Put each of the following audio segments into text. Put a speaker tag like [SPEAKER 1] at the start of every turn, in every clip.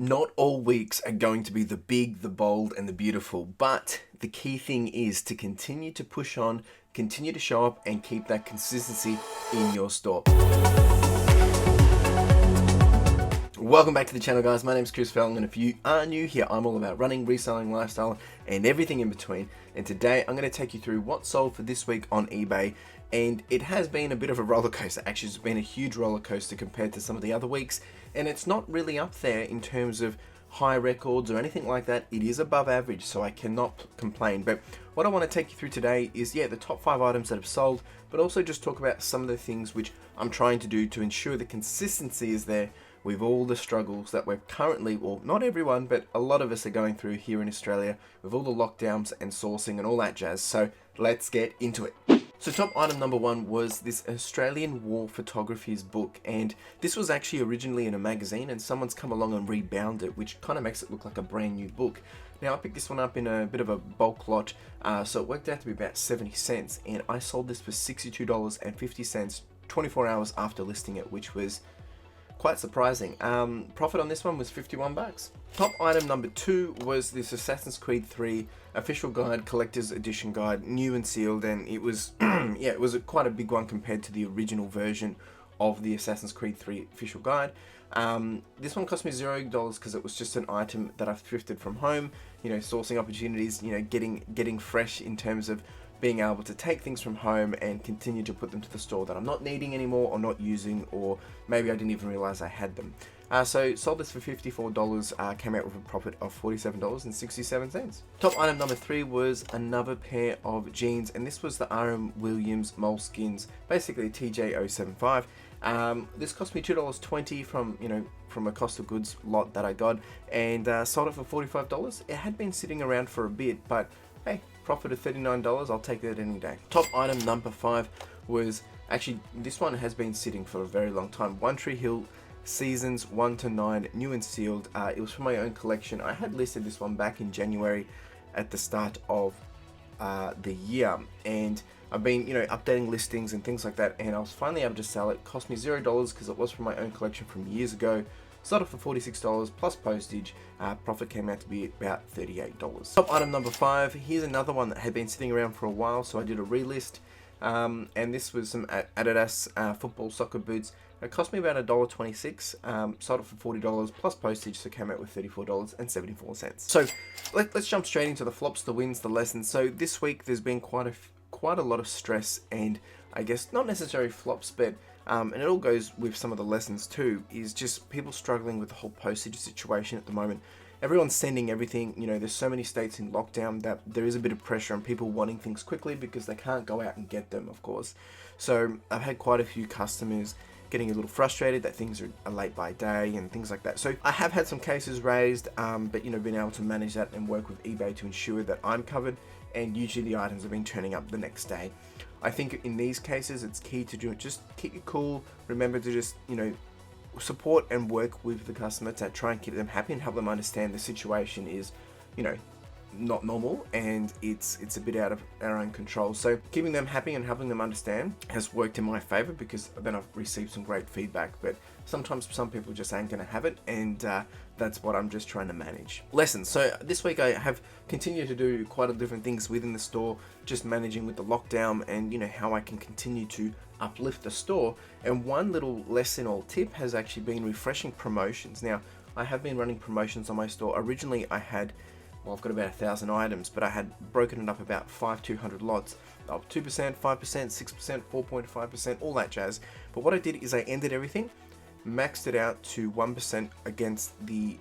[SPEAKER 1] Not all weeks are going to be the big, the bold, and the beautiful, but the key thing is to continue to push on, continue to show up, and keep that consistency in your store. Welcome back to the channel, guys. My name is CLFurlong, and if you are new here, I'm all about running, reselling, lifestyle, and everything in between. And today I'm going to take you through what sold for this week on eBay. And it has been a bit of a roller coaster. Actually, it's been a huge roller coaster compared to some of the other weeks, and it's not really up there in terms of high records or anything like that. It is above average, so I cannot complain. But what I want to take you through today is, the top 5 items that have sold, but also just talk about some of the things which I'm trying to do to ensure the consistency is there with all the struggles that we're currently, well, not everyone, but a lot of us are going through here in Australia with all the lockdowns and sourcing and all that jazz. So let's get into it. So top item number 1 was this Australian War Photography's book, and this was actually originally in a magazine, and someone's come along and rebound it, which kind of makes it look like a brand new book. Now I picked this one up in a bit of a bulk lot, so it worked out to be about 70 cents, and I sold this for $62.50 24 hours after listing it, which was quite surprising. Profit on this one was 51 bucks. Top item number 2 was this Assassin's Creed 3 official guide, collector's edition guide, new and sealed, and it was it was quite a big one compared to the original version of the Assassin's Creed 3 official guide. This one cost me $0 because it was just an item that I've thrifted from home, sourcing opportunities, getting fresh in terms of being able to take things from home and continue to put them to the store that I'm not needing anymore or not using, or maybe I didn't even realize I had them. So sold this for $54, came out with a profit of $47.67. Top item number 3 was another pair of jeans, and this was the RM Williams Moleskins, basically TJ075. This cost me $2.20 from a cost of goods lot that I got, and sold it for $45. It had been sitting around for a bit, but hey, profit of $39, I'll take that any day. Top item number 5 was, actually this one has been sitting for a very long time, One Tree Hill Seasons 1 to 9, new and sealed. It was from my own collection. I had listed this one back in January at the start of the year, and I've been updating listings and things like that, and I was finally able to sell it. Cost me $0 because it was from my own collection from years ago. Sold it for $46 plus postage. Profit came out to be about $38. Top item number 5. Here's another one that had been sitting around for a while, so I did a relist. And this was some Adidas football soccer boots. It cost me about $1.26. Sold it for $40 plus postage, so came out with $34.74. So let's jump straight into the flops, the wins, the lessons. So this week there's been quite a lot of stress, and I guess not necessarily flops, but and it all goes with some of the lessons too, is just people struggling with the whole postage situation at the moment. Everyone's sending everything, there's so many states in lockdown that there is a bit of pressure on people wanting things quickly because they can't go out and get them, of course. So I've had quite a few customers getting a little frustrated that things are late by day and things like that. So I have had some cases raised, but been able to manage that and work with eBay to ensure that I'm covered, and usually the items have been turning up the next day. I think in these cases it's key to just keep it cool. Remember to just support and work with the customer to try and keep them happy and help them understand the situation is not normal and it's a bit out of our own control. So keeping them happy and helping them understand has worked in my favor, because then I've received some great feedback. But sometimes some people just ain't gonna have it, and that's what I'm just trying to manage. Lessons. So this week I have continued to do quite a different things within the store, just managing with the lockdown and how I can continue to uplift the store. And one little lesson or tip has actually been refreshing promotions. Now I have been running promotions on my store. Originally I had, I've got about 1,000 items, but I had broken it up about 200 lots of 2%, 5%, 6%, 4.5%, all that jazz. But what I did is I ended everything, maxed it out to 1% against the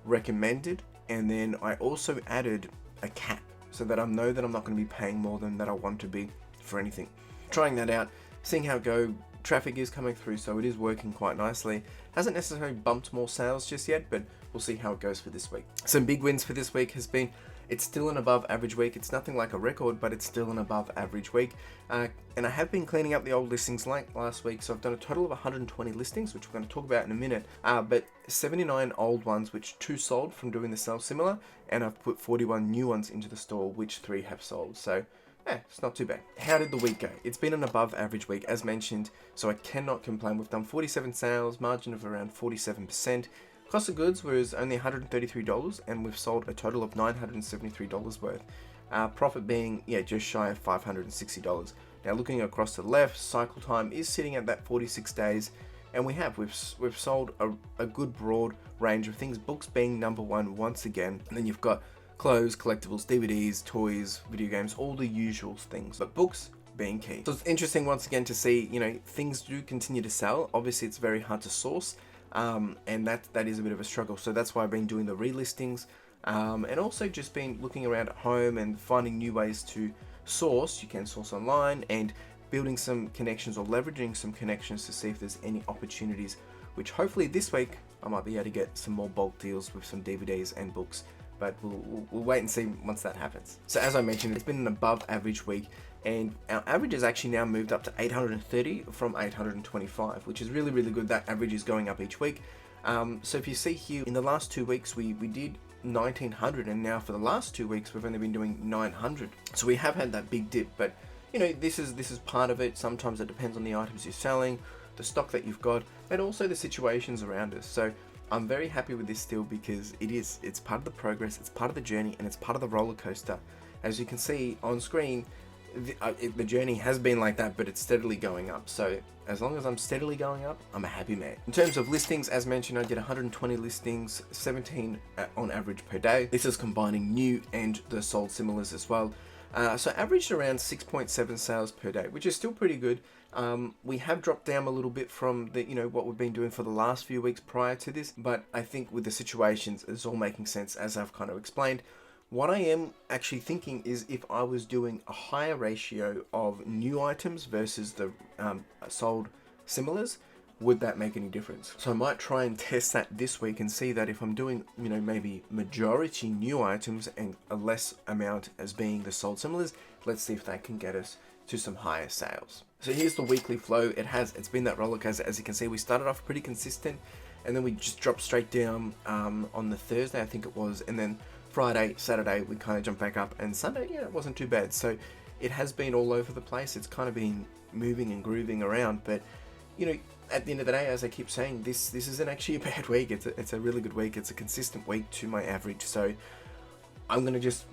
[SPEAKER 1] recommended, and then I also added a cap so that I know that I'm not going to be paying more than that I want to be for anything. Trying that out, seeing how it goes. Traffic is coming through, so it is working quite nicely. Hasn't necessarily bumped more sales just yet, but we'll see how it goes for this week. Some big wins for this week has been, it's still an above average week. It's nothing like a record, but it's still an above average week. And I have been cleaning up the old listings like last week, so I've done a total of 120 listings, which we're going to talk about in a minute. But 79 old ones, which 2 sold from doing the sell similar, and I've put 41 new ones into the store, which 3 have sold. So it's not too bad. How did the week go? It's been an above average week, as mentioned, so I cannot complain. We've done 47 sales, margin of around 47%. Cost of goods was only $133, and we've sold a total of $973 worth. Profit being, just shy of $560. Now looking across to the left, cycle time is sitting at that 46 days, and we've sold a good broad range of things, books being number one once again, and then you've got clothes, collectibles, DVDs, toys, video games, all the usual things, but books being key. So it's interesting once again to see, things do continue to sell. Obviously it's very hard to source, and that is a bit of a struggle. So that's why I've been doing the relistings, and also just been looking around at home and finding new ways to source. You can source online and building some connections or leveraging some connections to see if there's any opportunities, which hopefully this week I might be able to get some more bulk deals with some DVDs and books, but we'll wait and see once that happens. So as I mentioned, it's been an above average week, and our average has actually now moved up to 830 from 825, which is really, really good. That average is going up each week. So if you see here, in the last 2 weeks, we did 1900, and now for the last 2 weeks, we've only been doing 900. So we have had that big dip, but this is part of it. Sometimes it depends on the items you're selling, the stock that you've got, and also the situations around us. So I'm very happy with this still, because it's part of the progress, it's part of the journey, and it's part of the roller coaster. As you can see on screen, the journey has been like that, but it's steadily going up. So as long as I'm steadily going up, I'm a happy man. In terms of listings, as mentioned, I did 120 listings, 17 on average per day. This is combining new and the sold similars as well. So averaged around 6.7 sales per day, which is still pretty good. We have dropped down a little bit from the what we've been doing for the last few weeks prior to this, but I think with the situations, it's all making sense, as I've kind of explained. What I am actually thinking is, if I was doing a higher ratio of new items versus the sold similars, would that make any difference? So I might try and test that this week and see that if I'm doing, maybe majority new items and a less amount as being the sold similars, let's see if that can get us to some higher sales. So here's the weekly flow. It's been that roller coaster. As you can see, we started off pretty consistent, and then we just dropped straight down on the Thursday, I think it was, and then Friday, Saturday, we kind of jumped back up, and Sunday, it wasn't too bad. So it has been all over the place. It's kind of been moving and grooving around, but at the end of the day, as I keep saying, this isn't actually a bad week. It's a really good week. It's a consistent week to my average. So I'm gonna just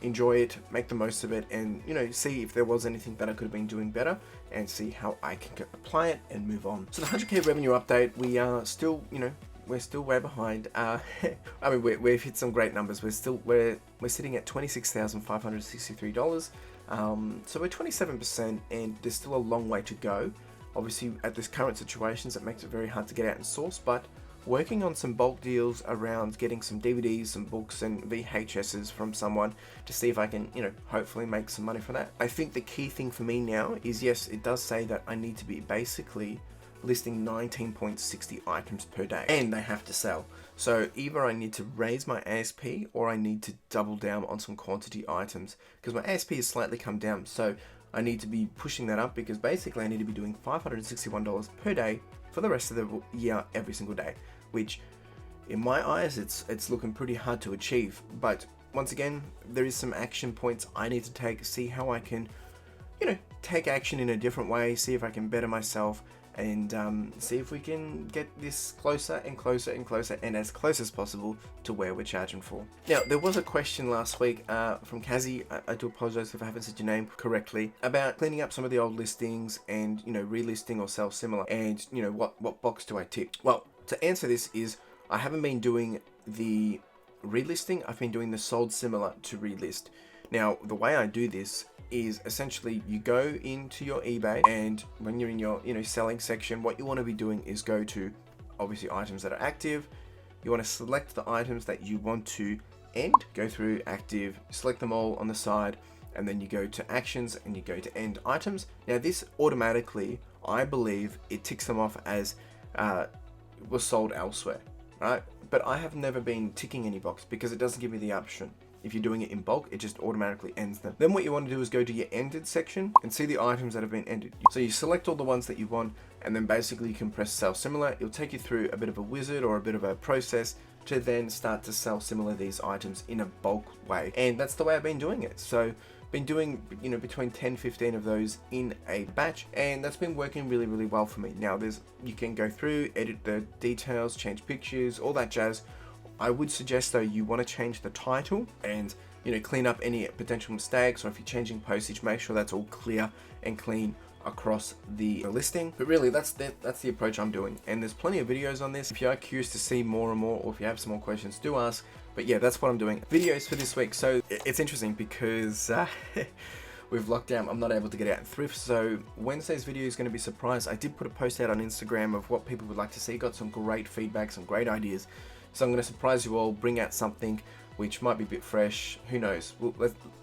[SPEAKER 1] enjoy it, make the most of it, and see if there was anything that I could have been doing better, and see how I can apply it and move on. So the 100k revenue update, we are still we're still way behind. I mean, we've hit some great numbers. We're sitting at $26,563. So we're 27%, and there's still a long way to go. Obviously, at this current situations, it makes it very hard to get out and source, but working on some bulk deals around getting some DVDs, some books, and VHSs from someone to see if I can, hopefully make some money for that. I think the key thing for me now is, yes, it does say that I need to be basically listing 19.60 items per day, and they have to sell. So either I need to raise my ASP, or I need to double down on some quantity items, because my ASP has slightly come down. So I need to be pushing that up, because basically I need to be doing $561 per day for the rest of the year, every single day, which in my eyes, it's looking pretty hard to achieve. But once again, there is some action points I need to take, see how I can, take action in a different way, see if I can better myself, and see if we can get this closer and closer and closer, and as close as possible to where we're charging for. Now, there was a question last week from Kazi, I do apologize if I haven't said your name correctly, about cleaning up some of the old listings and, relisting or sell similar, and, what box do I tick? Well, to answer this is, I haven't been doing the relisting, I've been doing the sold similar to relist. Now, the way I do this is essentially you go into your eBay, and when you're in your selling section, what you want to be doing is go to obviously items that are active. You want to select the items that you want to end, go through active, select them all on the side, and then you go to actions and you go to end items. Now this automatically, I believe, it ticks them off as was sold elsewhere, right? But I have never been ticking any box, because it doesn't give me the option. If you're doing it in bulk, it just automatically ends them. Then what you want to do is go to your ended section and see the items that have been ended. So you select all the ones that you want, and then basically you can press sell similar. It'll take you through a bit of a wizard or a bit of a process to then start to sell similar these items in a bulk way. And that's the way I've been doing it. So been doing, you know, between 10-15 of those in a batch, and that's been working really well for me. Now you can go through, edit the details, change pictures, all that jazz. I would suggest though you want to change the title and, you know, clean up any potential mistakes, or if you're changing postage, make sure that's all clear and clean across the listing. But really that's the approach I'm doing, and there's plenty of videos on this. If you are curious to see more and more, or if you have some more questions, do ask. But yeah, that's what I'm doing. Videos for this week. So it's interesting because with lockdown, I'm not able to get out and thrift. So Wednesday's video is going to be a surprise. I did put a post out on Instagram of what people would like to see. Got some great feedback, some great ideas. So I'm going to surprise you all, bring out something which might be a bit fresh. Who knows?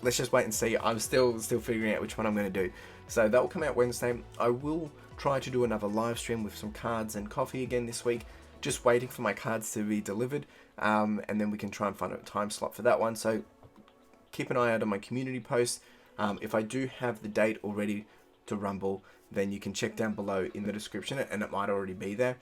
[SPEAKER 1] Let's just wait and see. I'm still figuring out which one I'm going to do. So that will come out Wednesday. I will try to do another live stream with some cards and coffee again this week. Just waiting for my cards to be delivered, and then we can try and find a time slot for that one. So keep an eye out on my community post. If I do have the date already to Rumble, then you can check down below in the description, and it might already be there.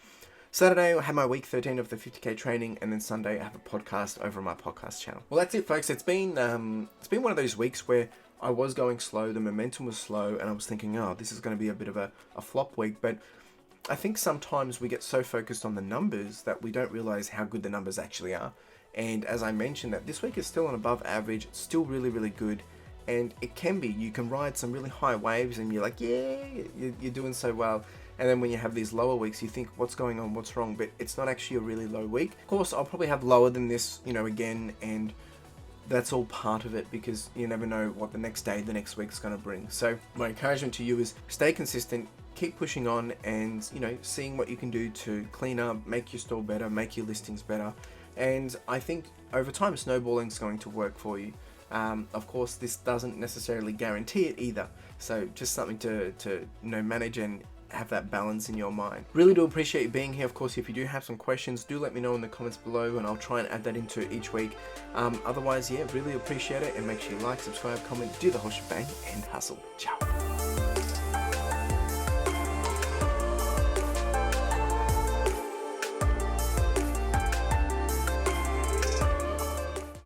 [SPEAKER 1] Saturday, I have my week 13 of the 50k training, and then Sunday I have a podcast over on my podcast channel. Well, that's it, folks. It's been one of those weeks where I was going slow, the momentum was slow, and I was thinking, oh, this is going to be a bit of a flop week. But I think sometimes we get so focused on the numbers that we don't realize how good the numbers actually are. And as I mentioned, that this week is still an above average, still really good. And it can be, you can ride some really high waves and you're like, yeah, you're doing so well. And then when you have these lower weeks, you think, what's going on, what's wrong? But it's not actually a really low week. Of course, I'll probably have lower than this, you know, again, and that's all part of it, because you never know what the next day, the next week's going to bring. So my encouragement to you is stay consistent, keep pushing on, and, you know, seeing what you can do to clean up, make your store better, make your listings better. And I think over time, snowballing is going to work for you. Of course, this doesn't necessarily guarantee it either. So just something to you know, manage and have that balance in your mind. Really do appreciate you being here. Of course, if you do have some questions, do let me know in the comments below, and I'll try and add that into each week. Otherwise, yeah, really appreciate it, and make sure you like, subscribe, comment, do the whole shebang, and hustle. Ciao.